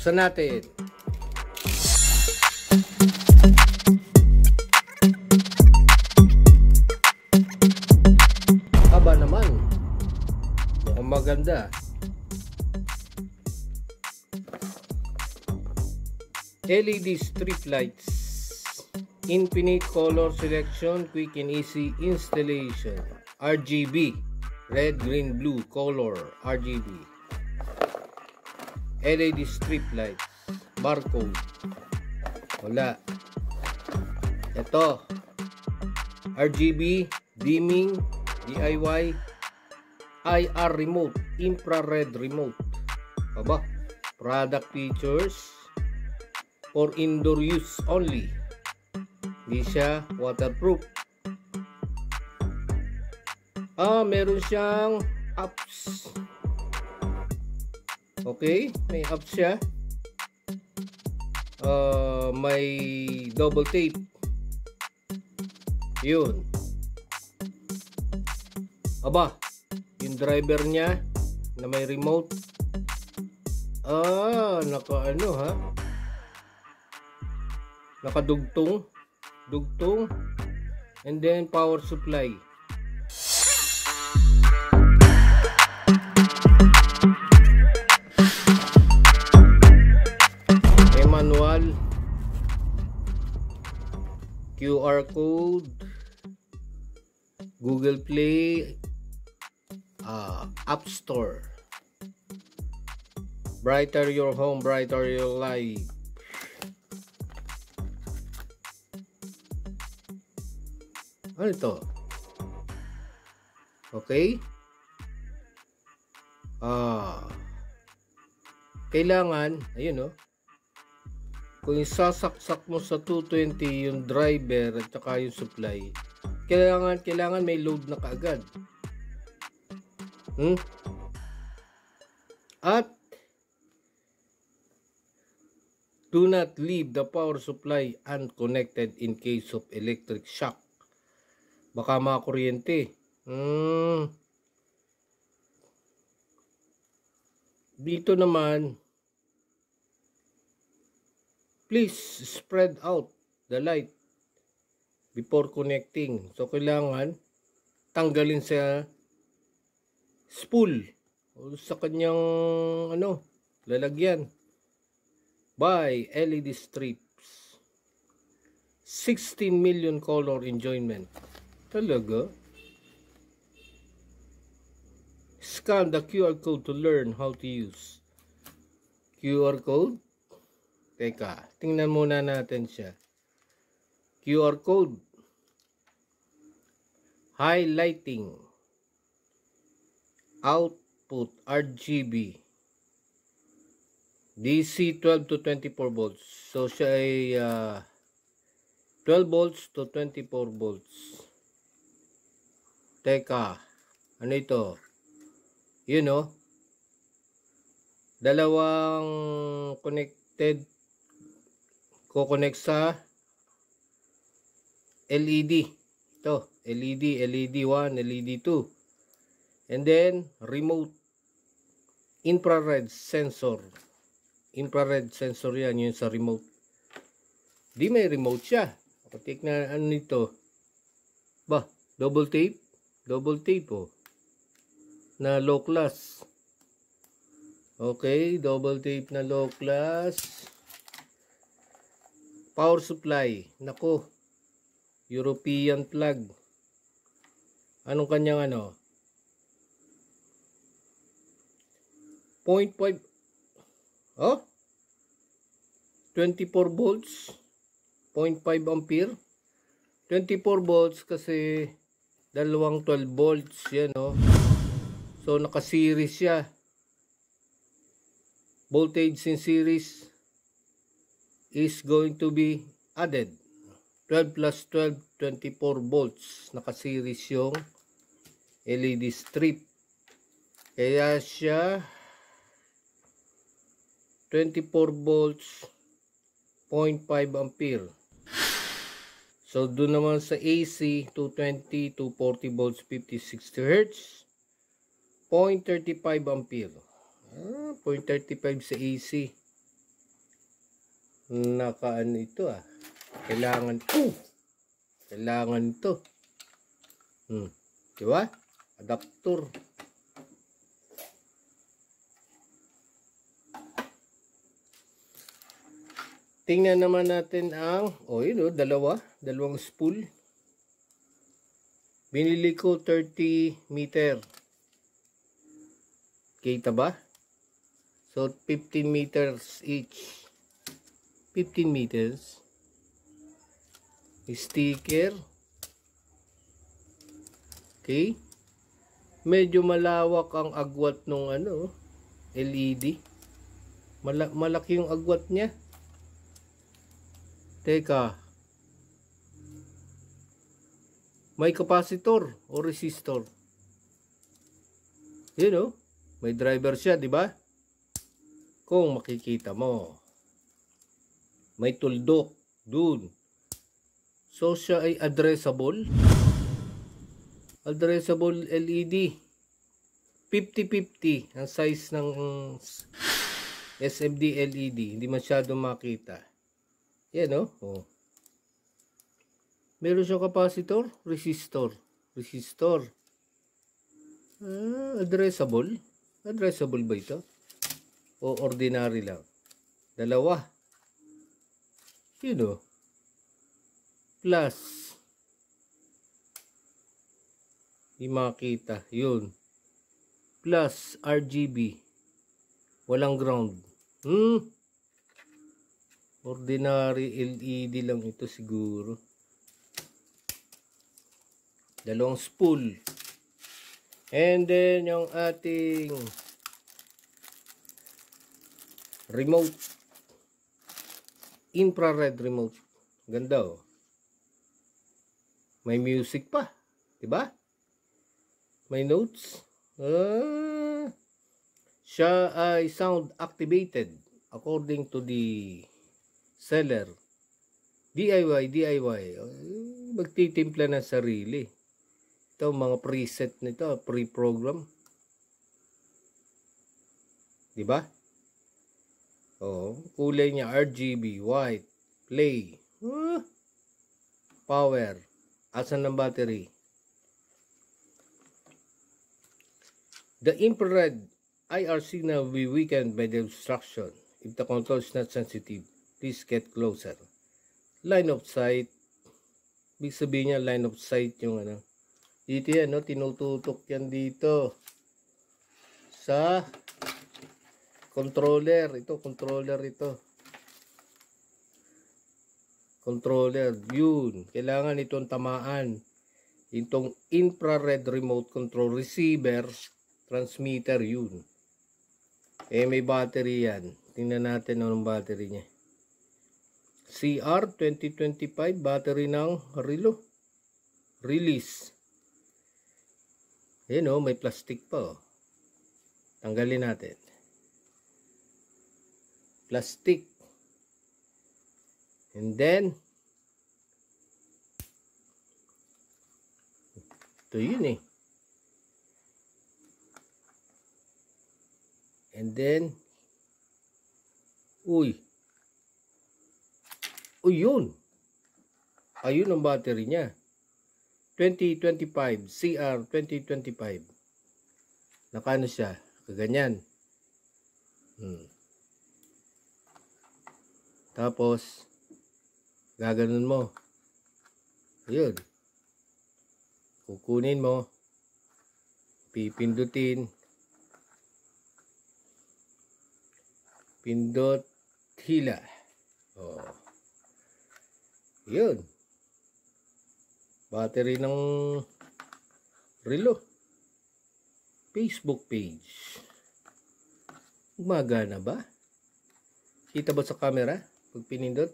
Buksan natin. Haba naman. Mukhang maganda. LED strip lights. Infinite color selection, quick and easy installation. RGB. Red, green, blue color. RGB. LED strip lights. Barcode. Wala. Ito. RGB. Dimming. DIY. IR remote. Infrared remote. Aba. Product features. For indoor use only. Hindi siya waterproof. Meron siyang apps. Okay, may apps siya. May double tape. Yun. Aba, yung driver niya na may remote. Naka-ano ha? Nakadugtong. Dugtong. And then power supply. May manual. QR code. Google Play. App Store. Brighter your home, brighter your life. Ano ito? Okay? Kailangan, ayun kung isasaksak mo sa 220 yung driver at saka yung supply, kailangan may load na kaagad. At do not leave the power supply unconnected in case of electric shock. Baka makakuryente. Dito naman, please spread out the light before connecting. So, kailangan tanggalin sa spool o sa kanyang lalagyan. By LED strips. 16 million color enjoyment. Talaga? Scan the QR code to learn how to use. QR code? Teka, tingnan muna natin siya. QR code. Highlighting. Output RGB. DC 12 to 24 volts. So siya ay 12 volts to 24 volts. Teka, ano ito? Dalawang connected, ko-connect sa LED. Ito, LED 1, LED 2. And then, remote infrared sensor. Infrared sensor yan, yun sa remote. Di may remote siya. Patik na ano nito. Ba, double tape na low class. Okay, double tape na low class. Power supply. Nako, European plug. Anong kanyang 0.5 24 volts 0.5 ampere 24 volts kasi dalawang 12 volts yan so naka-series siya. Voltage in series is going to be added 12 plus 12 24 volts. Naka-series yung LED strip, kaya siya 24 volts 0.5 ampere. So doon naman sa AC 220 to 40 volts 50-60 Hz 0.35 ampere. 0.35 sa AC. naka ano ito kailangan ito. Di ba? Adapter. Tingnan naman natin ang dalawang spool. Binili ko 30 meter. Kita ba? So 15 meters each. 15 meters. Sticker. Okay. Medyo malawak ang agwat nung LED. Malaki yung agwat niya. Teka. May capacitor o resistor. Yun may driver siya, di ba? Kung makikita mo. May tuldok dun. So siya ay addressable. Addressable LED. 50-50 ang size ng SMD LED. Hindi masyado makita. Yan meron siyang capacitor, resistor. Addressable. Addressable ba ito? O ordinary lang? Dalawa. Yun plus. Di makita. Yun. Plus RGB. Walang ground. Ordinary LED lang ito siguro. Dalawang spool. And then yung ating remote. Infrared remote. Ganda May music pa. Diba? May notes. Siya ay sound activated according to the seller. DIY. Magtitimpla ng sarili. Ito mga preset nito, pre-program. Diba? Kulay niya RGB, white, play. Power. Asan ng battery? The infrared IR signal will be weakened by the obstruction. If the control is not sensitive, please get closer. Line of sight. Ibig sabihin niya line of sight yung Dito yan, tinututok yan dito. Sa controller. Controller ito. Controller. Yun. Kailangan itong tamaan. Itong infrared remote control receiver, transmitter yun. May battery yan. Tingnan natin anong battery niya. CR 2025 battery ng release. Ayan may plastic pa Tanggalin natin. Plastic. And then ito yun And then yun. Ayun ang battery niya. 2025 CR 2025. Nakano siya? Kaganyan. Tapos gaganon mo. Ayun. Kukunin mo. Pipindutin. Pindot hila. Yun. Battery ng relo. Facebook page. Gumagana ba? Kita ba sa camera? Pag pinindot?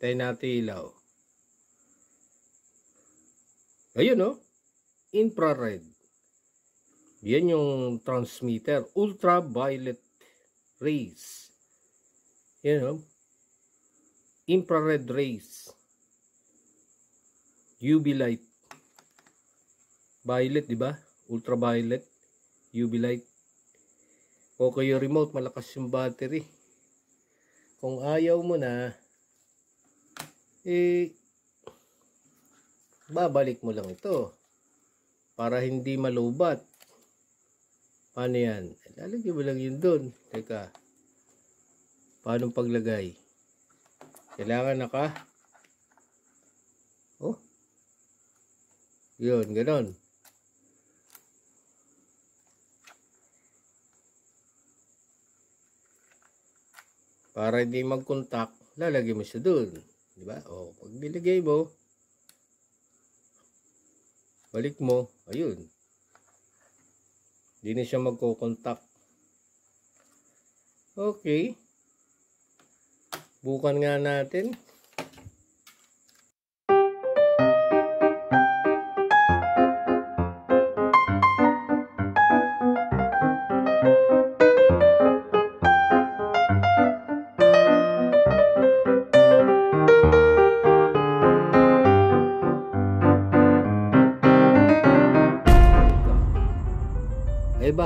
Tayo natin ilaw. Ayun infrared. Yan yung transmitter. Ultraviolet rays. Yan infrared rays. UV light. Violet, di ba? Ultraviolet. UV light. Okay yung remote, malakas yung battery. Kung ayaw mo na, babalik mo lang ito para hindi malubat. Paano yan? Lalagyan mo lang yun doon. Teka, paano paglagay? Kailangan oh, yun, ganon. Para hindi mag-contact, lalagyan mo siya doon. Diba? O, pag nilagay mo, balik mo, ayun. Hindi na siya magko-contact. Okay. Bukan nga natin.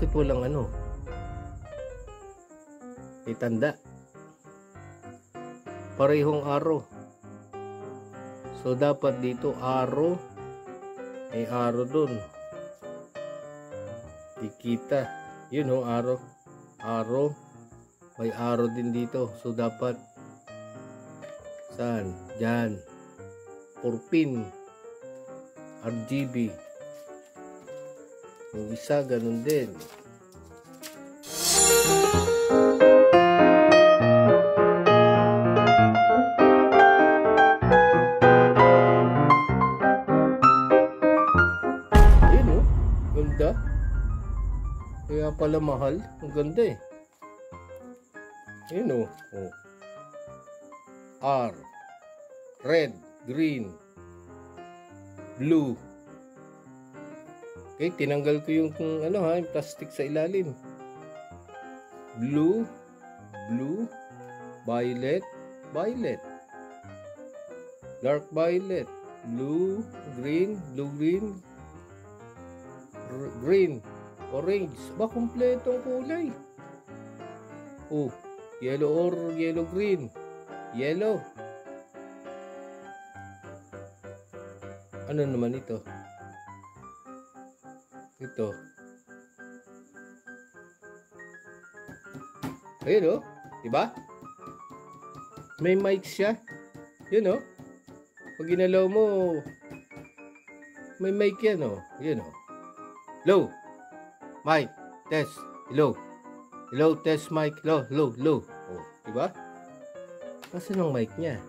Bakit walang itanda? Parehong arrow. So dapat dito arrow, may arrow dun. Kikita. Yun arrow. Arrow. May arrow din dito. So dapat saan? Diyan. 4-pin. RGB. Yung isa, ganun din. Ayun ganda. Kaya pala mahal. Ang ganda Ayun R. Red, green, blue. Okay, tinanggal ko yung yung plastic sa ilalim. Blue, violet, dark violet, blue, green, green, orange. Ba, kumpletong kulay. Oh, yellow or yellow green. Yellow. Ano naman ito? Ito. Ayun diba? May mic siya. Yun pag ginalaw mo, may mic yan Yun Low. Mic. Test. Hello. Hello. Test mic. Low. Oh, diba? Kasi ng mic niya.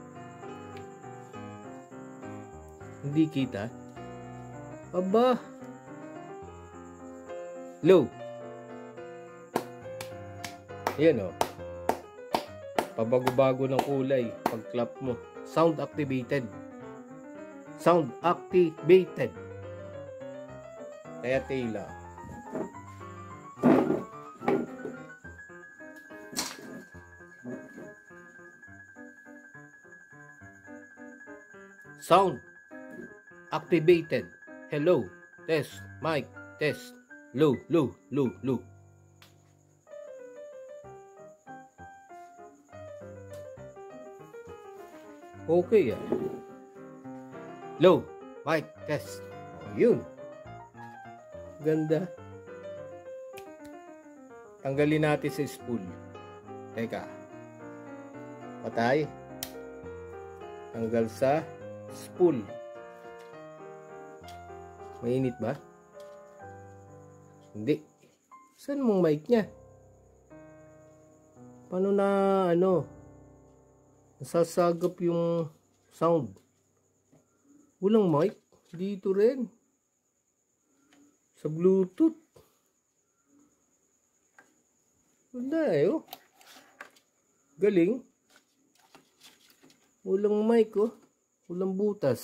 Hindi kita. Aba. Low. Yan pabago-bago ng kulay pag clap mo. Sound activated. Kaya tila. Sound activated. Hello. Test. Mic. Test. Low. Okay Low. Mic. Test. Yun. Ganda. Tanggalin natin sa spool. Teka. Patay. Tanggal sa spool. Mainit ba? Hindi. Saan mong mic niya? Paano na nasasagap yung sound? Walang mic. Dito rin. Sa Bluetooth. Wala Galing. Walang mic Walang butas.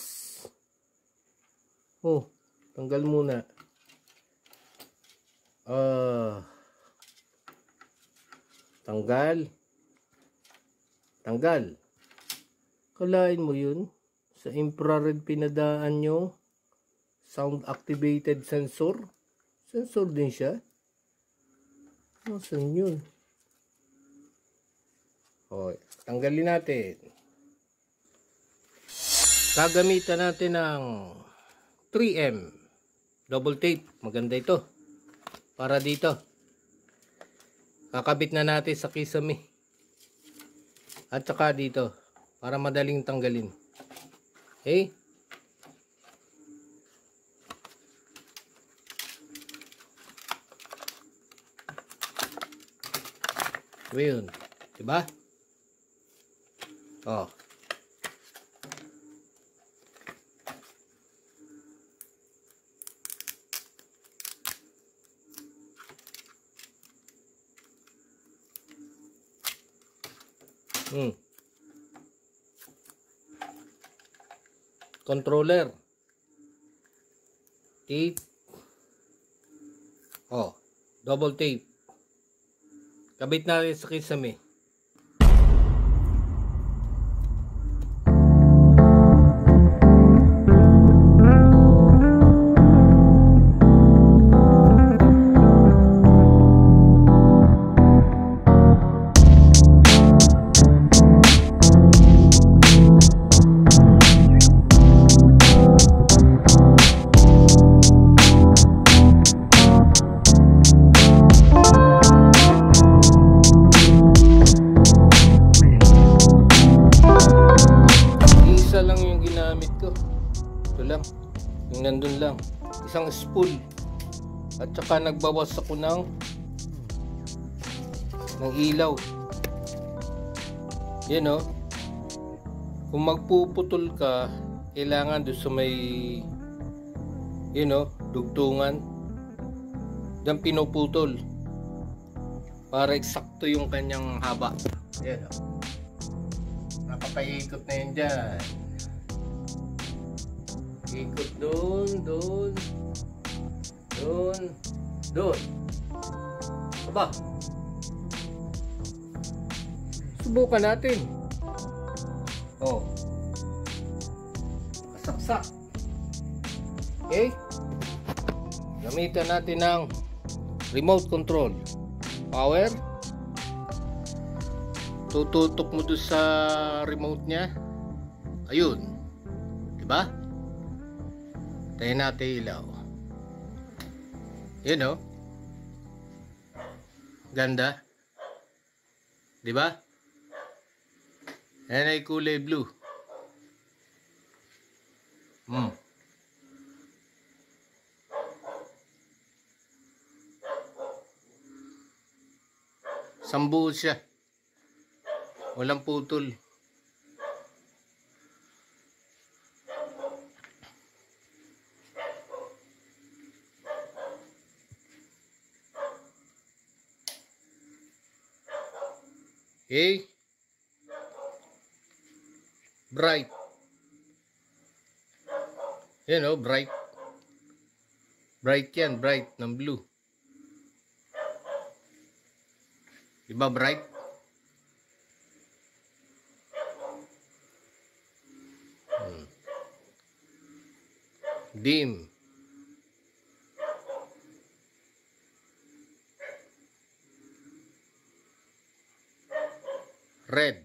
Tanggal muna. Tanggal. Kalain mo yun. Sa infrared pinadaan yung sound activated sensor. Sensor din siya. Nasaan yun? O, tanggalin natin. Gagamitan natin ng 3M double tape. Maganda ito. Para dito. Kakabit na natin sa kisame. At saka dito. Para madaling tanggalin. Okay? Yun. Diba? Oh. Controller. Tape. Oh. Double tape. Kabit natin sa kisame. Yung nandun lang, isang spool. At saka nagbawas ako ng ilaw. Yan o. Kung magpuputol ka, kailangan doon sa may dugtungan. Diyan pinuputol para eksakto yung kanyang haba. Yan o. Nakapaiikot na yun dyan. Ikot doon. Aba. Subukan natin. Oh. Kasaksak. Okay? Gamitan natin ng remote control. Power. Tututok mo doon sa remote niya. Ayun. Diba? Tayo natin ilaw. Yun o. Ganda. Diba? Yan ay kulay blue. Sambu siya. Walang putol. Okay. Bright. Yan o, bright. Bright yan, bright ng blue. Diba bright? Dim. Red.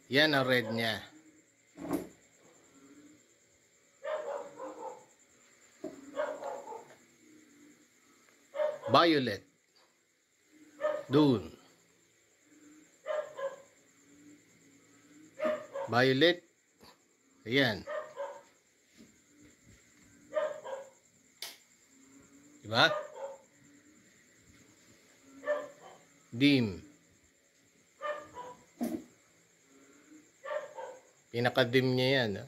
Yan ang red niya. Violet. Doon. Violet. Ayan. Diba? Dim. Pinaka-dim niya yan.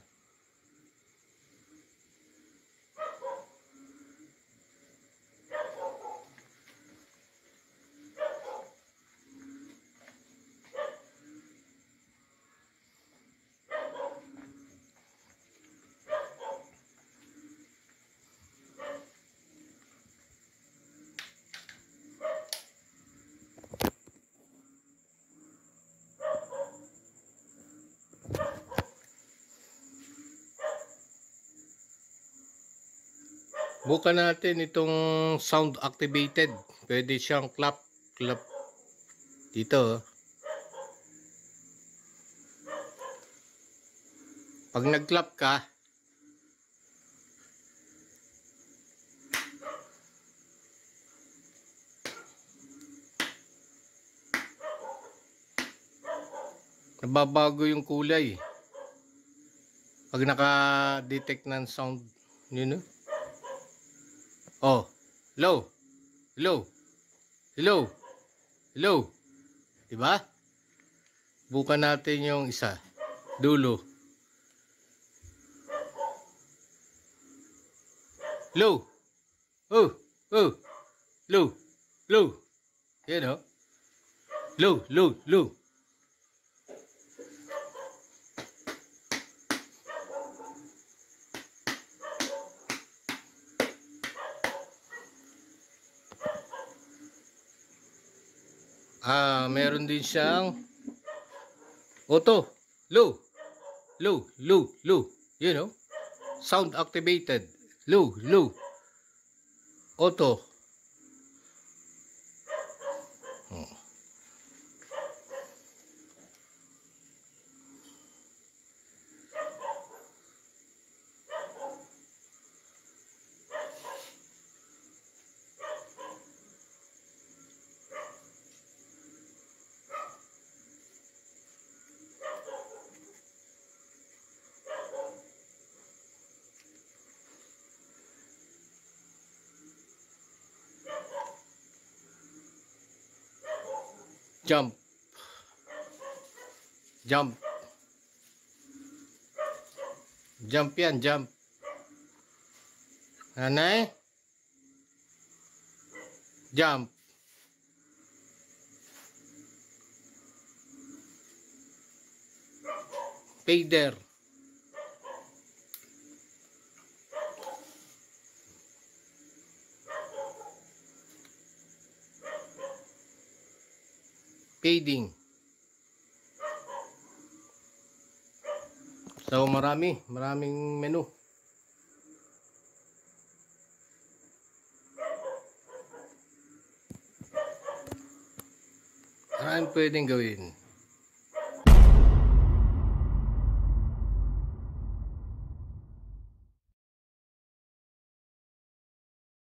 Bukan natin itong sound activated. Pwede siyang clap dito. Pag nag-clap ka, nababago yung kulay. Pag naka-detect ng sound, yun, no? Oh, hello, hello, hello, hello. Diba? Bukan natin yung isa. Dulo. Hello. Oh, oh, hello, hello. Yan, oh. Hello, hello, hello. Meron din siyang auto. Low. Low. Low. Low. You know? Sound activated. Low. Low. Auto. Jump. Jump. Jump yan, jump. Nanay? Jump. Fader. Fading. So maraming menu. Maraming pwedeng gawin.